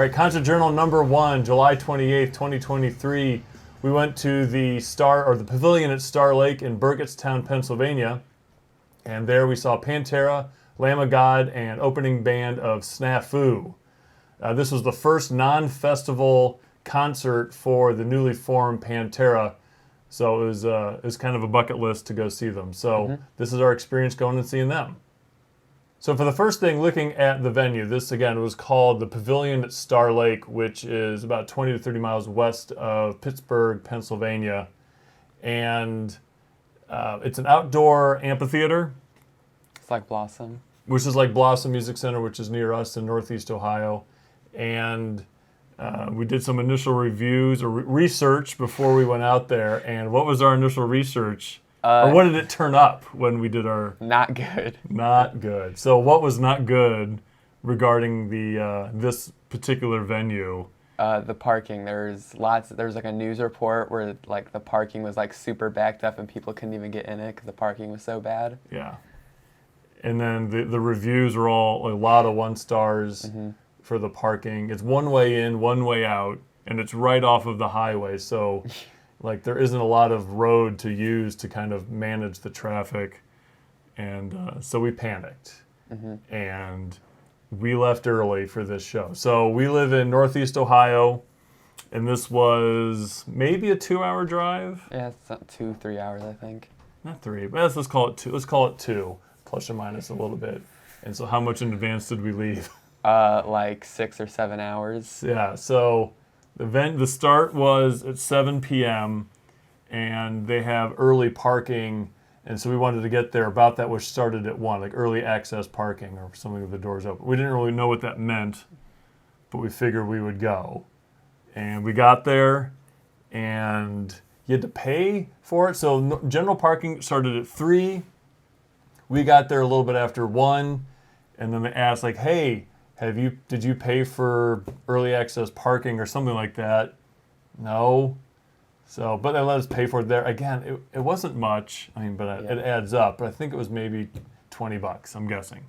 right, Concert Journal number 1, July 28th, 2023. We went to the Pavilion at Star Lake in Burgettstown, Pennsylvania. And there we saw Pantera, Lamb of God, and opening band of Snafu. This was the first non-festival concert for the newly formed Pantera. So it was kind of a bucket list to go see them. So this is our experience going and seeing them. So for the first thing, looking at the venue, this again was called the Pavilion at Star Lake, which is about 20 to 30 miles west of Pittsburgh, Pennsylvania. And it's an outdoor amphitheater. It's like Blossom. Which is like Blossom Music Center, which is near us in Northeast Ohio. And we did some initial reviews or research before we went out there. And what was our initial research? Or what did it turn up when we did our... Not good. Not good. So what was not good regarding the this particular venue? The parking. There was like a news report where like the parking was like super backed up and people couldn't even get in it because the parking was so bad. Yeah. And then the reviews were all a lot of 1 stars for the parking. It's one way in, one way out, and it's right off of the highway. So... like there isn't a lot of road to use to kind of manage the traffic, and so we panicked, and we left early for this show. So we live in Northeast Ohio, and this was maybe a 2-hour drive. Yeah, it's 2-3 hours, I think. Not 3, but let's call it 2. Let's call it 2, plus or minus a little bit. And so how much in advance did we leave? Like 6 or 7 hours. Yeah, so... The start was at 7 p.m. and they have early parking, and so we wanted to get there about that, which started at 1, like early access parking or something with the doors open. We didn't really know what that meant, but we figured we would go. And we got there, and you had to pay for it. So general parking started at 3. We got there a little bit after 1, and then they asked, like, hey, did you pay for early access parking or something like that? No. So, but they let us pay for it there. Again, it wasn't much. I mean, but it adds up. But I think it was maybe $20, I'm guessing.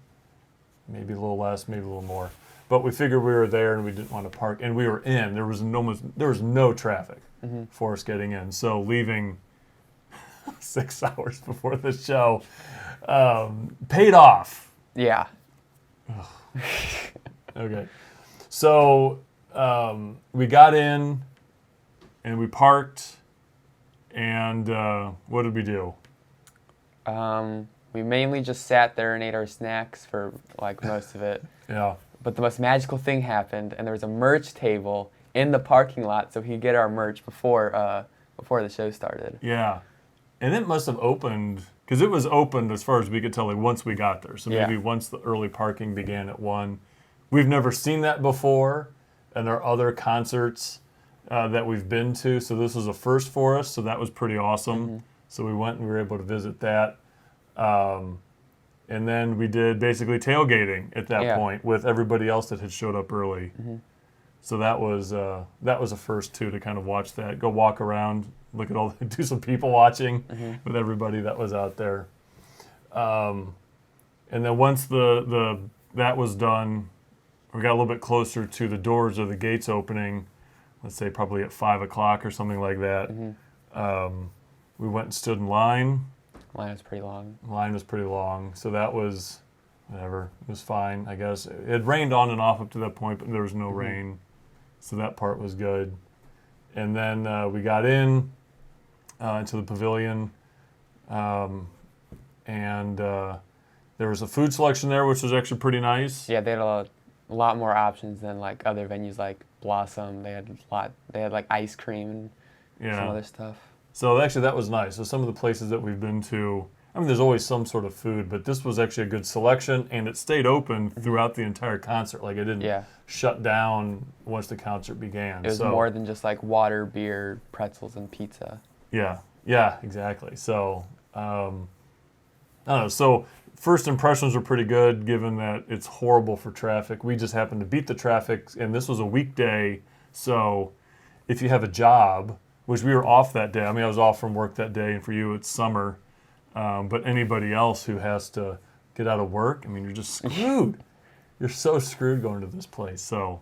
Maybe a little less, maybe a little more. But we figured we were there and we didn't want to park. And we were in. There was no traffic for us getting in. So leaving 6 hours before the show paid off. Yeah. Okay, so we got in and we parked, and what did we do? We mainly just sat there and ate our snacks for like most of it. Yeah. But the most magical thing happened, and there was a merch table in the parking lot so we could get our merch before the show started. Yeah, and it must have opened, because it was opened as far as we could tell, like once we got there. So maybe once the early parking began at 1. We've never seen that before, and there are other concerts that we've been to, so this was a first for us, so that was pretty awesome. So we went and we were able to visit that. And then we did basically tailgating at that point with everybody else that had showed up early. So that was a first, too, to kind of watch that, go walk around, look at do some people watching with everybody that was out there. And then once that was done, we got a little bit closer to the doors of the gates opening, let's say probably at 5 o'clock or something like that. We went and stood in line. Line was pretty long. Line was pretty long, so that was whatever. It was fine, I guess. It had rained on and off up to that point, but there was no rain, so that part was good. And then we got into the pavilion, and there was a food selection there, which was actually pretty nice. Yeah, they had a lot more options than like other venues like Blossom. They had like ice cream and some other stuff. So actually that was nice. So some of the places that we've been to, I mean, there's always some sort of food, but this was actually a good selection, and it stayed open throughout the entire concert. Like it didn't shut down once the concert began. It was more than just like water, beer, pretzels, and pizza. Yeah, exactly. So I don't know. So first impressions were pretty good, given that it's horrible for traffic. We just happened to beat the traffic, and this was a weekday. So if you have a job, which we were off that day. I mean, I was off from work that day, and for you, it's summer. But anybody else who has to get out of work, I mean, you're just screwed. You're so screwed going to this place. So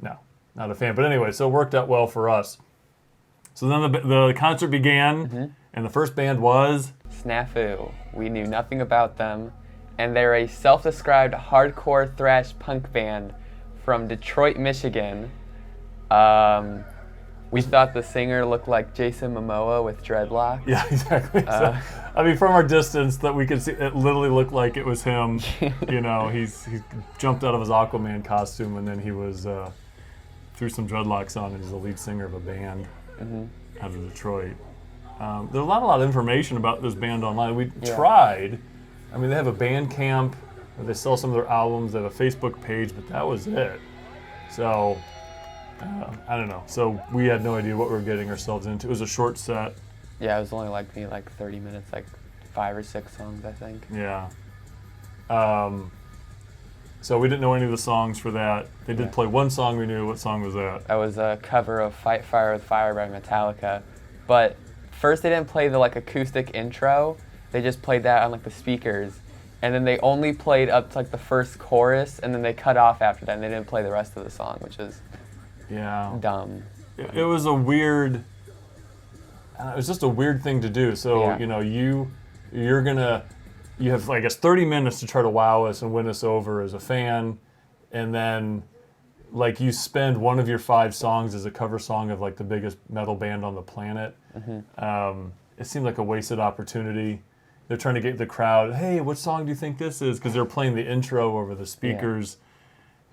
No, not a fan. But anyway, so it worked out well for us. So then the concert began, and the first band was... Snafu. We knew nothing about them, and they're a self-described hardcore thrash punk band from Detroit, Michigan. We thought the singer looked like Jason Momoa with dreadlocks. Yeah, exactly. So, I mean, from our distance, that we could see, it literally looked like it was him. You know, he jumped out of his Aquaman costume, and then he was threw some dreadlocks on, and he's the lead singer of a band out of Detroit. There's a lot of information about this band online. We tried. I mean, they have a Bandcamp where they sell some of their albums. They have a Facebook page, but that was it. So, I don't know. So we had no idea what we were getting ourselves into. It was a short set. Yeah, it was only like 30 minutes, like 5 or 6 songs, I think. Yeah. So we didn't know any of the songs for that. They did play one song we knew. What song was that? That was a cover of Fight Fire with Fire by Metallica. But first they didn't play the like acoustic intro. They just played that on like the speakers. And then they only played up to like the first chorus, and then they cut off after that, and they didn't play the rest of the song, which is dumb. It was a weird... it was just a weird thing to do. So, you know, you have, I guess, 30 minutes to try to wow us and win us over as a fan, and then, like, you spend one of your 5 songs as a cover song of, like, the biggest metal band on the planet. It seemed like a wasted opportunity. They're trying to get the crowd, hey, what song do you think this is? Because they're playing the intro over the speakers,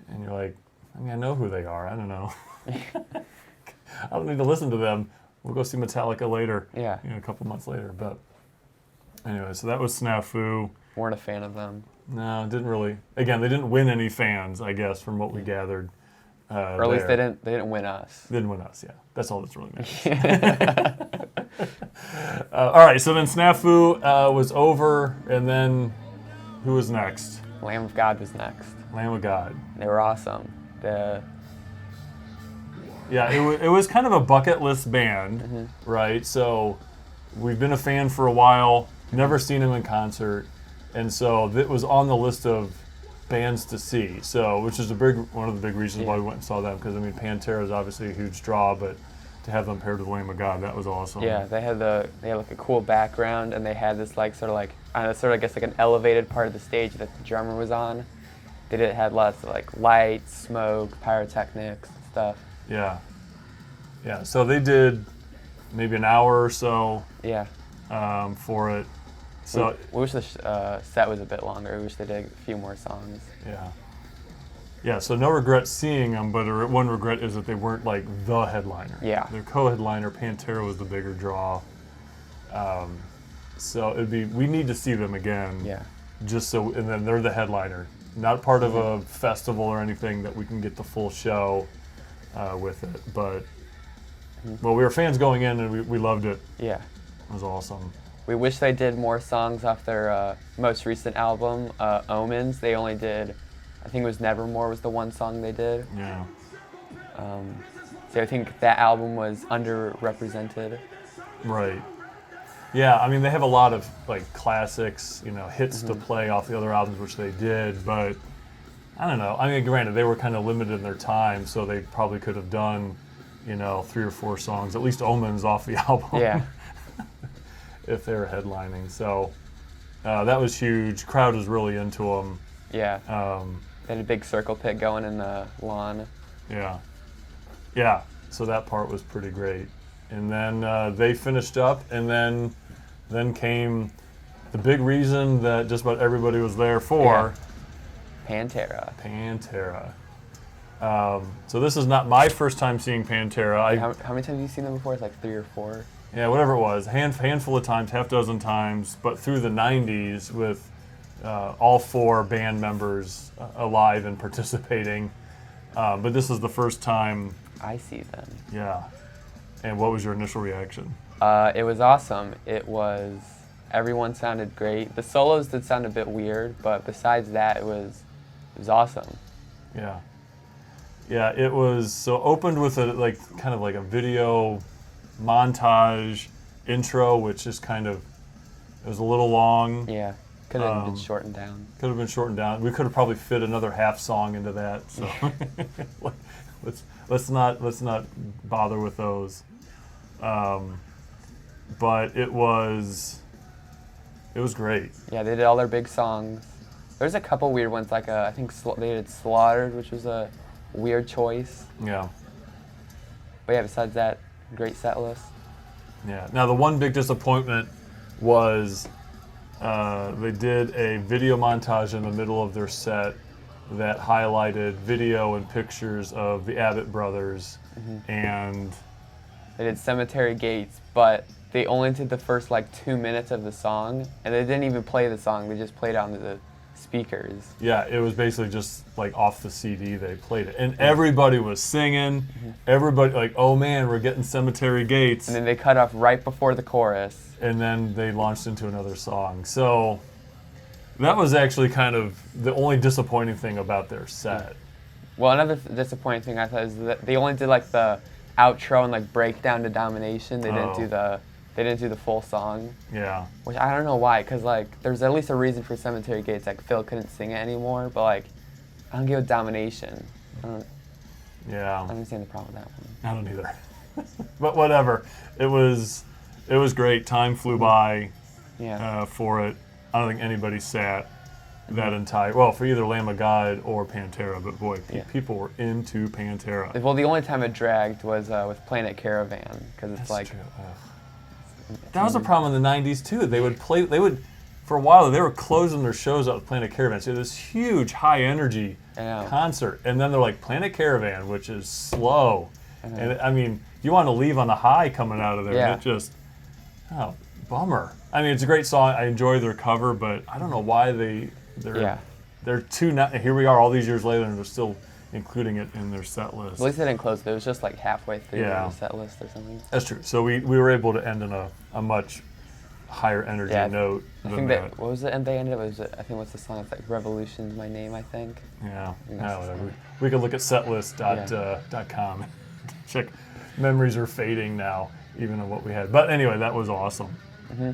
and you're like, I mean, I know who they are. I don't know. I don't need to listen to them. We'll go see Metallica later. Yeah. You know, a couple months later. But anyway, so that was Snafu. Weren't a fan of them. No, didn't really. Again, they didn't win any fans, I guess, from what we gathered. Or at least they didn't win us. They didn't win us, yeah. That's all that's really matters. All right, so then Snafu was over, and then who was next? Lamb of God was next. Lamb of God. They were awesome. Yeah, it was kind of a bucket list band, right? So we've been a fan for a while, never seen him in concert, and so it was on the list of bands to see. So, which is one of the big reasons why we went and saw them, because I mean, Pantera is obviously a huge draw, but to have them paired with Lamb of God, that was awesome. Yeah, they had like a cool background, and they had this like sort of I guess like an elevated part of the stage that the drummer was on. They had lots of like lights, smoke, pyrotechnics, and stuff. Yeah. Yeah, so they did maybe an hour or so for it. So we wish the set was a bit longer. We wish they did a few more songs. Yeah. Yeah, so no regret seeing them, but one regret is that they weren't like the headliner. Yeah. Their co-headliner, Pantera, was the bigger draw. So we need to see them again. Yeah. And then they're the headliner. Not part of a festival or anything that we can get the full show with it, but well, we were fans going in, and we loved it. Yeah, it was awesome. We wish they did more songs off their most recent album, Omens. They only did, I think it was Nevermore was the one song they did. Yeah. So I think that album was underrepresented. Right. Yeah, I mean, they have a lot of like classics, you know, hits to play off the other albums, which they did, but I don't know. I mean, granted, they were kind of limited in their time, so they probably could have done, you know, 3 or 4 songs, at least Omens off the album. Yeah. If they were headlining. So that was huge. Crowd was really into them. Yeah. They had a big circle pit going in the lawn. Yeah. Yeah. So that part was pretty great. And then they finished up, and then came the big reason that just about everybody was there for. Pantera. So this is not my first time seeing Pantera. How many times have you seen them before? It's like 3 or 4. Yeah, whatever it was, handful of times, half dozen times, but through the 90s with all 4 band members alive and participating. But this is the first time I see them. Yeah. And what was your initial reaction? It was awesome. Everyone sounded great. The solos did sound a bit weird, but besides that, it was awesome. Yeah. Yeah, it was, so opened with a kind of like a video montage intro, which is kind of, it was a little long. Yeah, could have been shortened down. Could have been shortened down. We could have probably fit another half song into that. So let's not bother with those. But it was great. Yeah, they did all their big songs. There's a couple weird ones, like I think they did Slaughtered, which was a weird choice. Yeah. But yeah, besides that, great set list. Yeah. Now the one big disappointment was they did a video montage in the middle of their set that highlighted video and pictures of the Abbott brothers, and They did Cemetery Gates, but they only did the first like 2 minutes of the song, and they didn't even play the song. They just played it on the speakers. yeah, it was basically just like off the CD they played it, and everybody was singing. Everybody like, oh man, we're getting Cemetery Gates, And then they cut off right before the chorus. and then they launched into another song. So that was actually kind of the only disappointing thing about their set. Well, another disappointing thing I thought is that they only did like the outro and like breakdown to Domination. They didn't do the full song, Yeah. which I don't know why. Cause like there's at least a reason for Cemetery Gates. Like Phil couldn't sing it anymore, but like I don't get with Domination. I don't Yeah. understand the problem with that one. I don't either. But whatever. It was great. Time flew by Yeah. for it. I don't think anybody sat that entire, well, for either Lamb of God or Pantera, but boy, people were into Pantera. Well, the only time it dragged was with Planet Caravan, because it's That's like true. That was a problem in the 90s too. They would, for a while, they were closing their shows out with Planet Caravan. So this huge, high energy I know. concert. And then they're like, Planet Caravan, which is slow. I know. And I mean, you want to leave on a high coming out of there. Yeah. And it just, oh, bummer. I mean, it's a great song. I enjoy their cover, but I don't know why they're too, here we are all these years later and they're still including it in their set list. At least they didn't close it. It was just like halfway through Yeah. the set list or something. That's true. So we were able to end on a much higher energy note I than think that. what was it? And they ended up, I think what's the song? It's like Revolution's My Name, I think. Yeah, think that's the whatever. song. We could look at setlist.com. Check. Memories are fading now, even of what we had. But anyway, that was awesome. Right.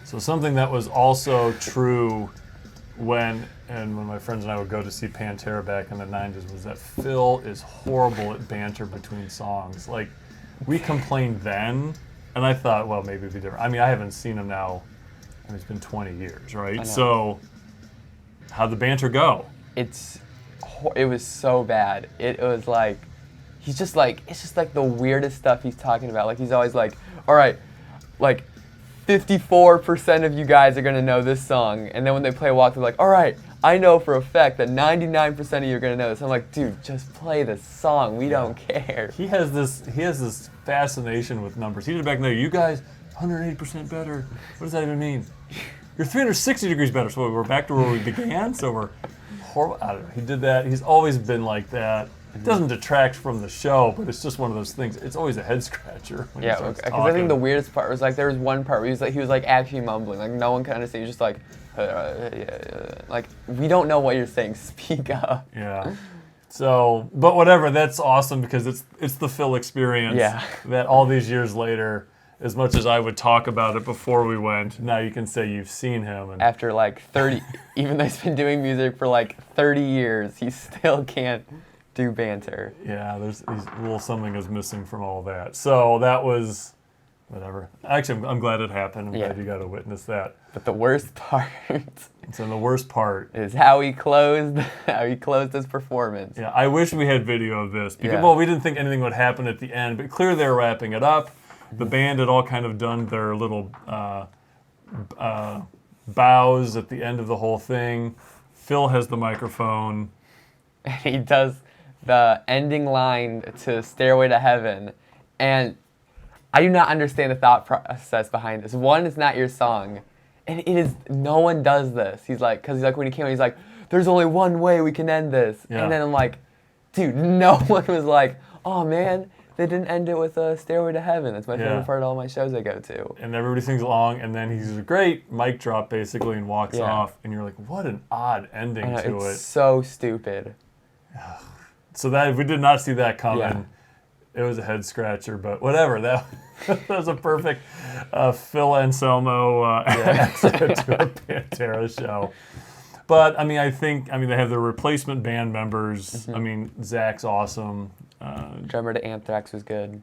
So something that was also true when my friends and I would go to see Pantera back in the 90s was that Phil is horrible at banter between songs. Like, we complained then, and I thought, well, maybe it'd be different. I mean, I haven't seen him now. I mean, it's been 20 years, I right? know. So how'd the banter go? It was so bad. It was like, it's just like the weirdest stuff he's talking about. Like, he's always like, all right, like 54% of you guys are gonna know this song. And then when they play Walk, they're like, all right, I know for a fact that 99% of you are gonna know this. I'm like, dude, just play the song. We don't care. He has this fascination with numbers. He did it back in there. You guys, 180% better. What does that even mean? You're 360 degrees better. So we're back to where we began. So we're horrible. I don't know. He did that. He's always been like that. It doesn't detract from the show, but it's just one of those things. It's always a head scratcher. When he Yeah, starts because I think talking. the weirdest part was like there was one part where he was like actually mumbling, like no one could understand. He was just like, like we don't know what you're saying. Speak up. Yeah. So, but whatever. That's awesome because it's the Phil experience. Yeah. That all these years later, as much as I would talk about it before we went, now you can say you've seen him. And After like 30, even though he's been doing music for like 30 years, he still can't do banter. yeah, there's a little something is missing from all that. So that was whatever. Actually, I'm glad it happened. I'm glad you got to witness that. But the worst part So the worst part. is how he closed his performance. Yeah, I wish we had video of this because Yeah. well, we didn't think anything would happen at the end, but clearly they were wrapping it up. The band had all kind of done their little bows at the end of the whole thing. Phil has the microphone. And he does the ending line to Stairway to Heaven, and I do not understand the thought process behind this. One, it's not your song, and it is, no one does this. He's like, when he came in, he's like, there's only one way we can end this. Yeah. And then I'm like, dude, no one was like, oh man, they didn't end it with a Stairway to Heaven. That's my favorite part of all my shows I go to. And everybody sings along, and then he's a great mic drop basically and walks off, and you're like, what an odd ending to It's it. so stupid. So that we did not see that coming. Yeah. It was a head scratcher, but whatever. That was a perfect Phil Anselmo answer to a Pantera show. But I mean, I mean they have their replacement band members. I mean, Zach's awesome. Drummer to Anthrax was good.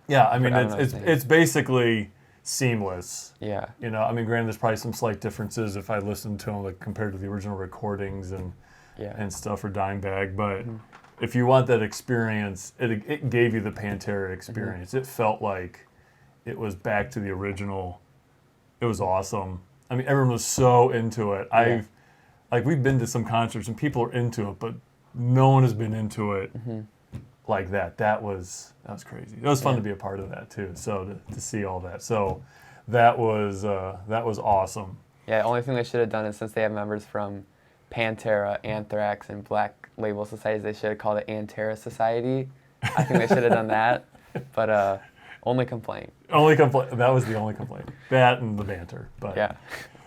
Yeah, I mean, I don't know his it's basically seamless. Yeah. You know, I mean, granted, there's probably some slight differences if I listened to them like compared to the original recordings and stuff for Dimebag, but if you want that experience, it gave you the Pantera experience. It felt like it was back to the original. It was awesome. I mean, everyone was so into it. We've been to some concerts and people are into it, but no one has been into it like that. That was crazy. It was fun to be a part of that too. So to see all that. So that was awesome. Yeah, the only thing they should have done is since they have members from Pantera, Anthrax, and Black Label Societies, they should have called it Antera Society. I think they should have done that. But only complaint. That was the only complaint. That and the banter. But yeah.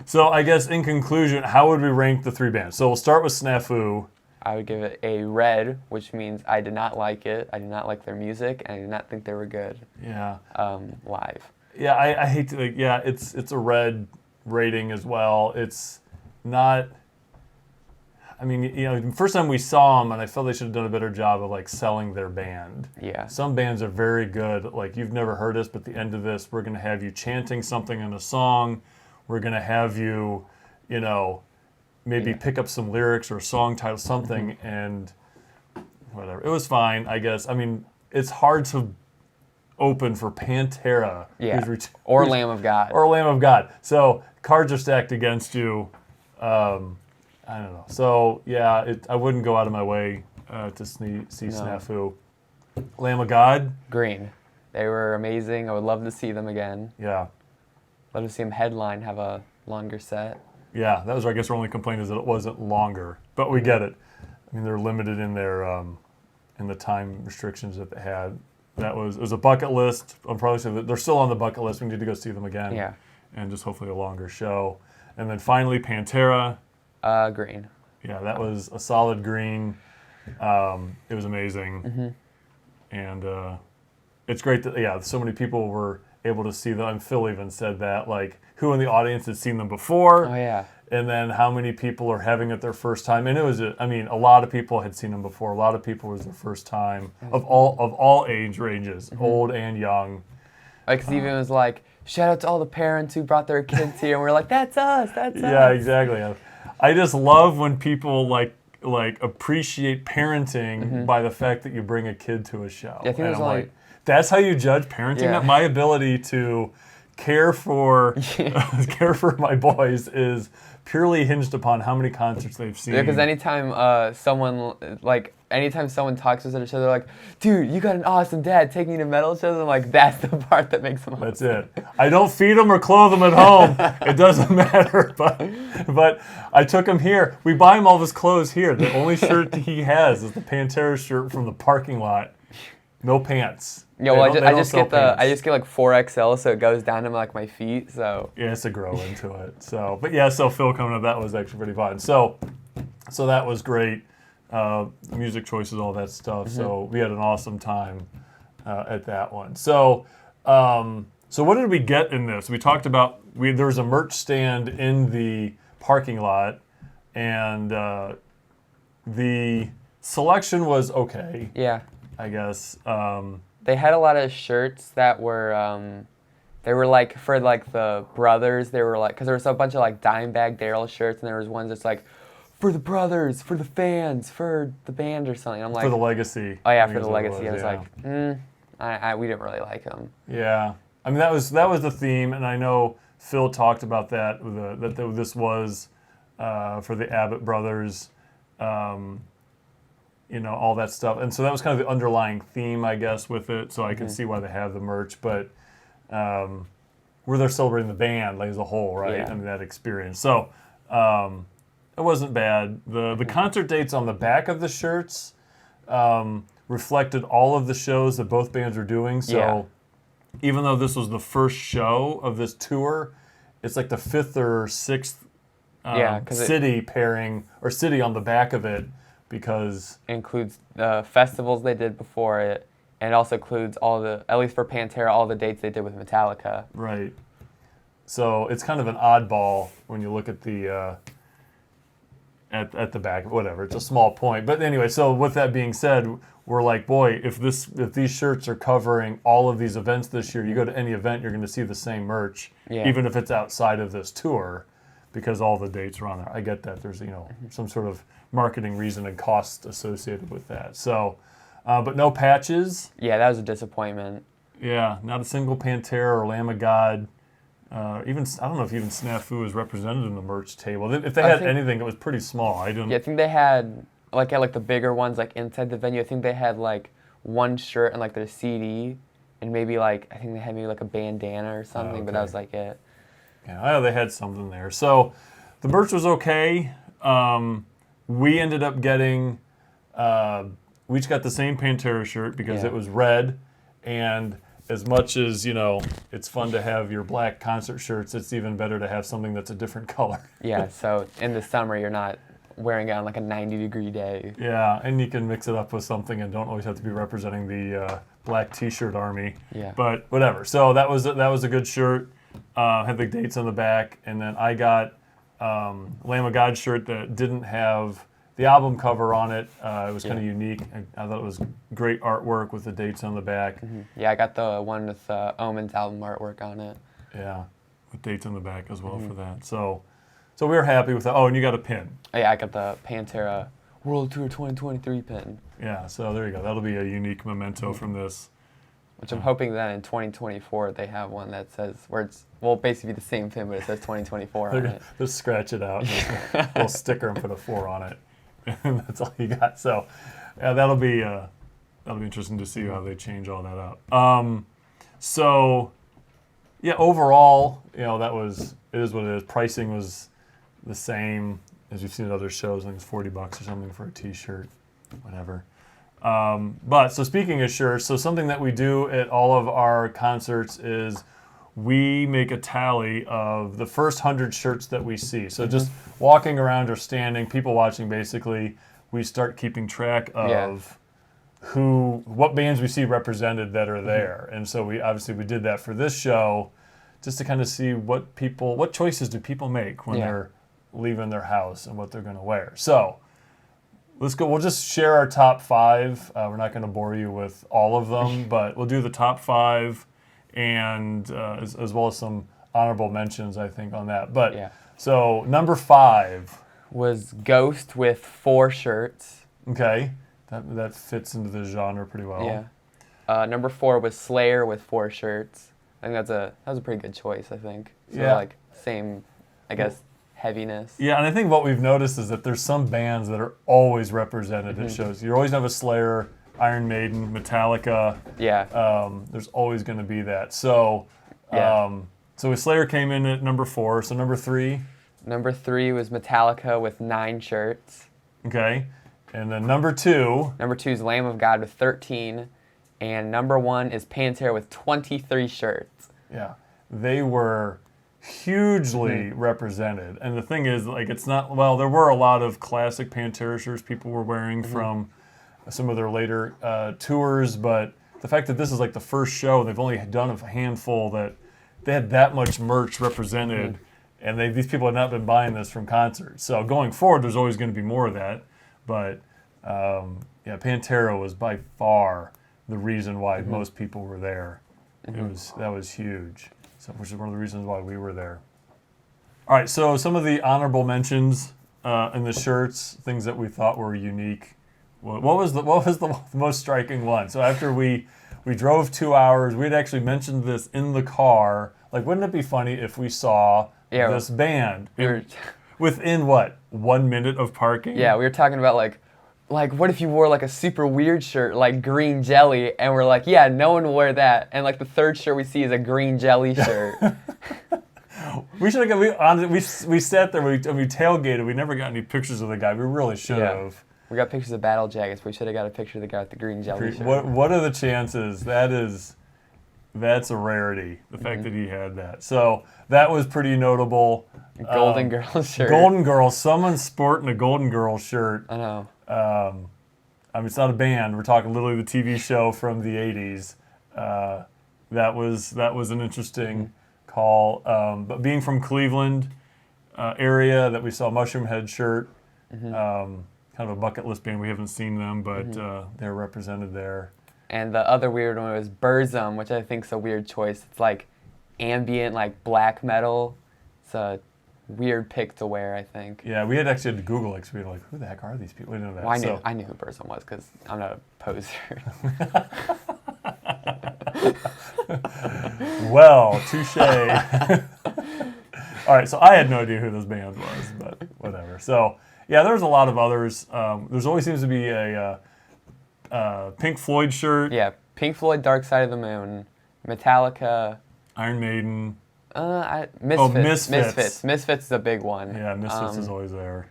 So I guess in conclusion, how would we rank the three bands? So we'll start with Snafu. I would give it a red, which means I did not like it. I did not like their music, and I did not think they were good. Yeah. Live. Yeah, I hate to. Yeah, it's a red rating as well. It's not. I mean, you know, first time we saw them, and I felt they should have done a better job of like selling their band. Yeah. Some bands are very good. Like, you've never heard us, but at the end of this, we're gonna have you chanting something in a song. We're gonna have you, you know, maybe pick up some lyrics or a song title, something, and whatever. It was fine, I guess. I mean, it's hard to open for Pantera. Yeah. Or Lamb of God. Or Lamb of God. So cards are stacked against you. I don't know. So, yeah, I wouldn't go out of my way to see Snafu. Lamb of God? Green. They were amazing. I would love to see them again. Yeah. Love to see them headline, have a longer set. Yeah, that was, I guess, our only complaint is that it wasn't longer. But we get it. I mean, they're limited in their in the time restrictions that they had. It was a bucket list. I'm probably saying that they're still on the bucket list. We need to go see them again. Yeah. And just hopefully a longer show. And then finally, Pantera. Green. Yeah, that was a solid green. It was amazing. And it's great that, so many people were able to see them. And Phil even said that, like, who in the audience had seen them before. Oh, yeah. And then how many people are having it their first time. And it was, a lot of people had seen them before. A lot of people was their first time of all age ranges, old and young. Like, because even was like, shout out to all the parents who brought their kids here. And we're like, that's us. Yeah, exactly. I just love when people like appreciate parenting by the fact that you bring a kid to a show. Yeah, I think and that's how you judge parenting. Yeah. My ability to care for my boys is purely hinged upon how many concerts they've seen. Yeah, because anytime someone talks to us at a show, they're like, dude, you got an awesome dad, take me to metal shows. I'm like, that's the part that makes them awesome. That's it. I don't feed them or clothe them at home. It doesn't matter. But I took him here. We buy him all of his clothes here. The only shirt he has is the Pantera shirt from the parking lot. No pants. Yeah, well, I just get like 4XL, so it goes down to like my feet. So yeah, it's to grow into it. So, but yeah, so Phil coming up, that was actually pretty fun. So that was great. Music choices, all that stuff. So we had an awesome time at that one. So what did we get in this? We talked about there was a merch stand in the parking lot, and the selection was okay. Yeah. I guess. They had a lot of shirts that were, they were like for like the brothers. They were like, because there was a bunch of like Dimebag Daryl shirts, and there was ones that's like, for the brothers, for the fans, for the band or something. I'm like, for the legacy. Oh yeah, for the legacy. I was like, we didn't really like them. Yeah, I mean that was the theme, and I know Phil talked about that this was for the Abbott brothers. All that stuff. And so that was kind of the underlying theme, I guess, with it. So I can see why they have the merch. But where they're celebrating the band like, as a whole, right? Yeah. I mean, that experience. So it wasn't bad. The concert dates on the back of the shirts reflected all of the shows that both bands are doing. So even though this was the first show of this tour, it's like the fifth or sixth city pairing, or city on the back of it. Because it includes the festivals they did before it, and it also includes at least for Pantera, all the dates they did with Metallica. Right. So it's kind of an oddball when you look at at the back, whatever. It's a small point. But anyway, so with that being said, we're like, boy, if these shirts are covering all of these events this year, you go to any event, you're going to see the same merch, even if it's outside of this tour, because all the dates are on there. I get that. There's, some sort of marketing reason and cost associated with that. So, but no patches. Yeah, that was a disappointment. Yeah, not a single Pantera or Lamb of God. Even I don't know if even Snafu is represented in the merch table. If they had anything, it was pretty small. I think they had at the bigger ones inside the venue. I think they had one shirt and their CD, and maybe I think they had maybe a bandana or something. But that was it. Yeah, I know they had something there. So the merch was okay. We ended up getting we each got the same Pantera shirt because it was red, and as much as, it's fun to have your black concert shirts, it's even better to have something that's a different color. Yeah, so in the summer, you're not wearing it on a 90-degree day. Yeah, and you can mix it up with something and don't always have to be representing the black T-shirt army. Yeah. But whatever. So that was a good shirt. Had the dates on the back. And then I got Lamb of God shirt that didn't have the album cover on it. It was kind of unique. I thought it was great artwork with the dates on the back. Mm-hmm. Yeah, I got the one with Omen's album artwork on it. Yeah, with dates on the back as well for that. So we were happy with that. Oh, and you got a pin. Oh, yeah, I got the Pantera World Tour 2023 pin. Yeah, so there you go. That'll be a unique memento from this. Which I'm hoping that in 2024 they have one that says, where it's, basically the same pin, but it says 2024 on it. Just scratch it out, a little sticker and put a 4 on it. And that's all you got. So, yeah, that'll be interesting to see how they change all that up. So, yeah, overall, it is what it is. Pricing was the same as you've seen at other shows. I think it's $40 or something for a T-shirt, whatever. But so speaking of shirts, so something that we do at all of our concerts is we make a tally of the first 100 shirts that we see. So just walking around or standing, people watching, basically, we start keeping track of what bands we see represented that are there. And so we did that for this show, just to kind of see what choices do people make when they're leaving their house and what they're going to wear. So let's go. We'll just share our top 5. We're not going to bore you with all of them, but we'll do the top 5 and as well as some honorable mentions, I think, on that. But so number 5 was Ghost with 4 shirts. Okay, that fits into the genre pretty well. Yeah. Number 4 was Slayer with 4 shirts. I think that was a pretty good choice. I think. So same, I guess, heaviness. Yeah, and I think what we've noticed is that there's some bands that are always represented at shows. You always have a Slayer, Iron Maiden, Metallica. Yeah. There's always going to be that. So, so Slayer came in at number 4. So number 3. Number 3 was Metallica with 9 shirts. Okay. And then number 2. Number 2 is Lamb of God with 13. And number 1 is Pantera with 23 shirts. Yeah. They were hugely represented. And the thing is, it's not, there were a lot of classic Pantera shirts people were wearing from some of their later tours, but the fact that this is the first show, they've only done a handful, that they had that much merch represented, and these people had not been buying this from concerts. So going forward, there's always going to be more of that, but Pantera was by far the reason why most people were there. That was huge. So, which is one of the reasons why we were there. All right, so some of the honorable mentions in the shirts, things that we thought were unique. What was the most striking one? So after we drove 2 hours, we had actually mentioned this in the car. Wouldn't it be funny if we saw this band within 1 minute of parking? Yeah, we were talking about what if you wore a super weird shirt like green jelly, and we're like, yeah, no one will wear that. And the third shirt we see is a green jelly shirt. We should have we sat there, we tailgated. We never got any pictures of the guy. We really should have. We got pictures of battle jackets. We should have got a picture of the guy with the green jelly shirt. What are the chances? That's a rarity. The fact that he had that. So that was pretty notable. Golden Girl shirt. Golden Girl. Someone sporting a Golden Girl shirt. I know. It's not a band. We're talking literally the TV show from the 80s. That was an interesting call. But being from Cleveland area, that we saw Mushroom Head shirt. Kind of a bucket list band. We haven't seen them, but they're represented there. And the other weird one was Burzum, which I think is a weird choice. It's like ambient, like black metal. It's a weird pick to wear, I think. Yeah, we actually had to Google it because we were like, who the heck are these people? We didn't know that. Well, I knew who Burzum was because I'm not a poser. Well, touche. All right, so I had no idea who this band was, but whatever. So, yeah, there's a lot of others. There's always seems to be a Pink Floyd shirt. Yeah, Pink Floyd, Dark Side of the Moon, Metallica. Iron Maiden. Misfits. Oh, Misfits. Misfits is a big one. Yeah, Misfits is always there.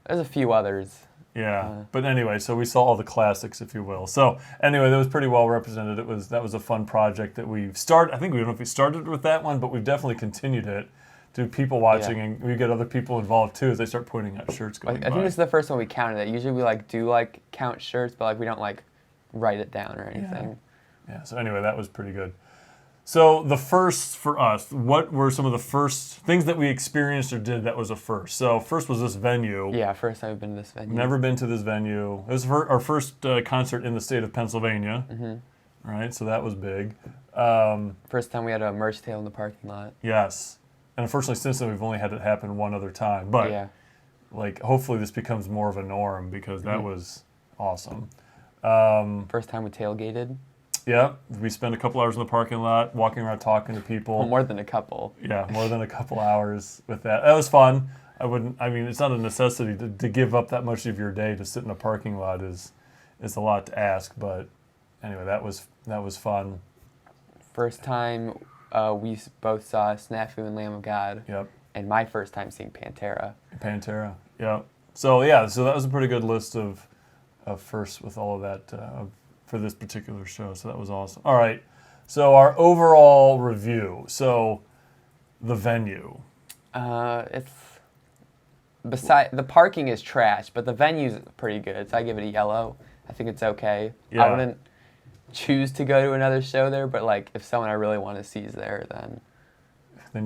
There's a few others. Yeah, but anyway, so we saw all the classics, if you will. So anyway, that was pretty well represented. That was a fun project that we've started. I think we don't know if we started with that one, but we've definitely continued it to people watching, and we get other people involved too as they start putting out shirts going by. I think this is the first one we counted it. Usually we do count shirts, but we don't write it down or anything. Yeah. So anyway, that was pretty good. So the first for us, what were some of the first things that we experienced or did that was a first? So first was this venue. Yeah, first time I've been to this venue. Never been to this venue. It was our first concert in the state of Pennsylvania. Right, so that was big. First time we had a merch table in the parking lot. Yes. And unfortunately, since then, we've only had it happen one other time. But hopefully this becomes more of a norm because that was awesome. First time we tailgated. Yeah, we spent a couple hours in the parking lot, walking around, talking to people. Well, more than a couple. Yeah, more than a couple hours with that. That was fun. It's not a necessity to give up that much of your day to sit in a parking lot is a lot to ask. But anyway, that was fun. First time we both saw Snafu and Lamb of God. Yep. And my first time seeing Pantera. Yeah. So that was a pretty good list of firsts with all of that for this particular show. So that was awesome. All right. So our overall review. So the venue. The parking is trash, but the venue's pretty good. So I give it a yellow. I think it's okay. Yeah. I wouldn't choose to go to another show there, but if someone I really want to see is there, then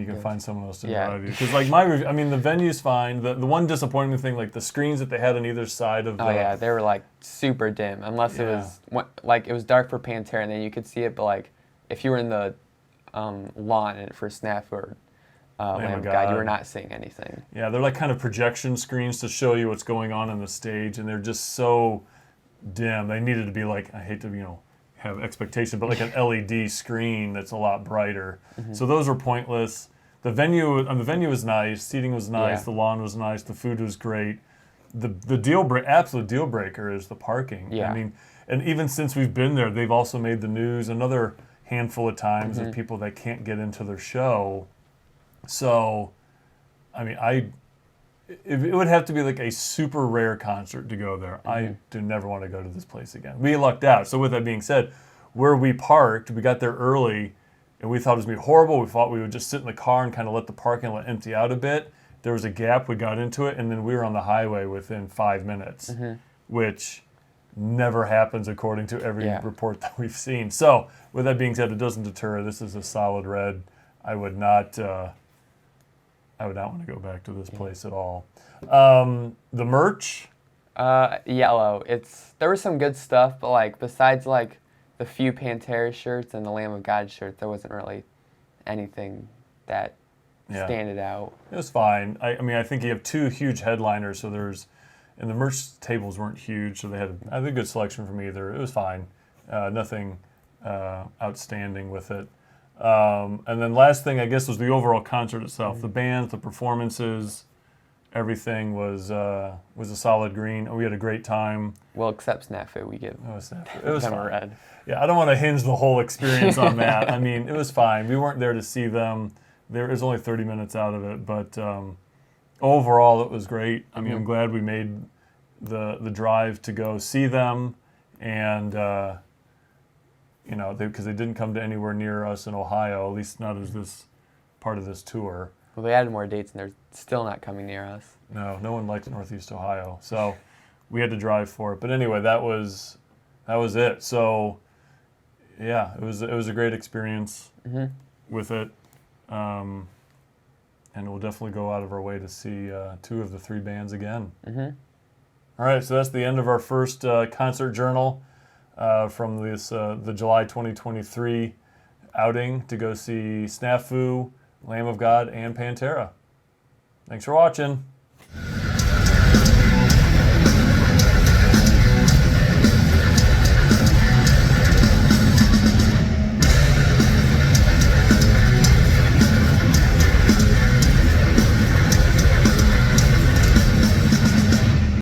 you can find someone else to drive you. Because my review, the venue's fine. The one disappointing thing, the screens that they had on either side of the... Oh yeah, they were super dim. Unless it was dark for Pantera, and then you could see it. But if you were in the lawn for Snafu or Lamb of God, you were not seeing anything. Yeah, they're kind of projection screens to show you what's going on the stage, and they're just so dim. They needed to be I hate to have expectation, but an LED screen that's a lot brighter. So those were pointless. The venue was nice. Seating was nice. Yeah. The lawn was nice. The food was great. The absolute deal breaker is the parking. Yeah. And even since we've been there, they've also made the news another handful of times of people that can't get into their show. So, it would have to be a super rare concert to go there. I do never want to go to this place again. We lucked out. So with that being said, where we parked, we got there early, and we thought it was going to be horrible. We thought we would just sit in the car and kind of let the parking lot empty out a bit. There was a gap. We got into it, and then we were on the highway within 5 minutes, which never happens according to every report that we've seen. So with that being said, it doesn't deter. This is a solid red. I would not want to go back to this place at all. The merch? Yellow. There was some good stuff, but besides the few Pantera shirts and the Lamb of God shirt, there wasn't really anything that standed out. It was fine. I think you have two huge headliners, so and the merch tables weren't huge, so they had a good selection from either. It was fine. Nothing outstanding with it. And then last thing, I guess, was the overall concert itself. The bands, the performances, everything was a solid green. We had a great time. Well, except Snafu, we give. Snafu. It was fine. Red. Yeah, I don't want to hinge the whole experience on that. It was fine. We weren't there to see them. There was only 30 minutes out of it, but overall, it was great. I'm glad we made the drive to go see them, and because they didn't come to anywhere near us in Ohio, at least not as this part of this tour. Well, they added more dates, and they're still not coming near us. No one liked Northeast Ohio, so we had to drive for it. But anyway, that was it. So yeah, it was a great experience with it, and we'll definitely go out of our way to see 2 of the 3 bands again. All right, so that's the end of our first concert journal from this the July 2023 outing to go see Snafu, Lamb of God, and Pantera. Thanks for watching.